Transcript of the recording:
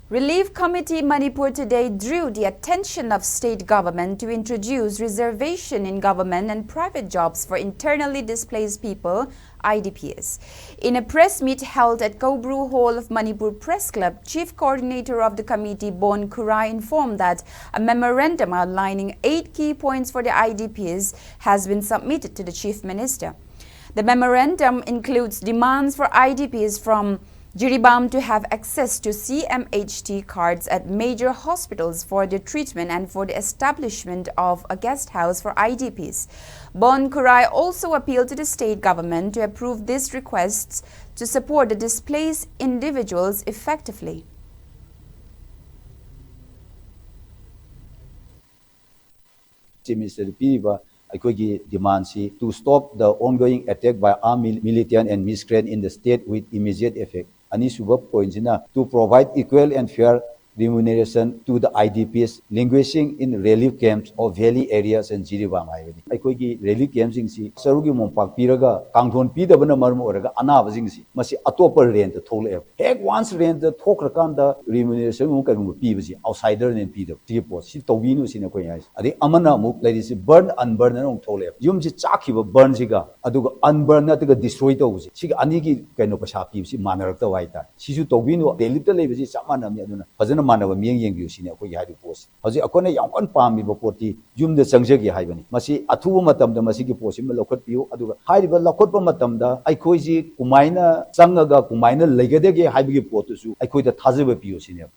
Relief Committee Manipur today drew the attention of state government to introduce reservation in government and private jobs for internally displaced people, IDPs. In a press meet held at Kobru Hall of Manipur Press Club, Chief Coordinator of the committee, Bon Kurai, informed that a memorandum outlining 8 key points for the IDPs has been submitted to the Chief Minister. The memorandum includes demands for IDPs from Jiribam to have access to CMHT cards at major hospitals for their treatment and for the establishment of a guest house for IDPs. Bon Kurai also appealed to the state government to approve these requests to support the displaced individuals effectively. Demands to stop the ongoing attack by armed militant and miscreant in the state with immediate effect. Anisuba points to provide equal and fair remuneration to the IDPs languishing in relief camps of valley areas and Jiribam. Aikogi relief camps in Sarugi Mompak Piraga, Kangton Pidabana Marmoraga, Anavazing, Masi Atopa rent the toll air. Egg once rent the Tokrakanda remuneration Pivasi, outsider and Peter, Tipo, Sitovinus in a Koyas. Adi Amana Muk, ladies, burn unburn on toll air. Yumji Chaki burn ziga, Aduga unburn not to destroy those. She Aniki Kanopashapi, Manarata Waita. Shizu Tovino, the little lady Samana, Fazana. Manava Ming Yusina, who had post. Hosi Akona Yankon Palm Bopoti, Jum the Sanjaki Hibani. Masi Atu Matam, the Masiki Posim, Lokot Pio, Adu, Hide Lokopa Matamda, I cozy Kumaina, Sangaga, Kumaina, Legadegi, Hibi Potusu, I could a Tazawa Pio Senior.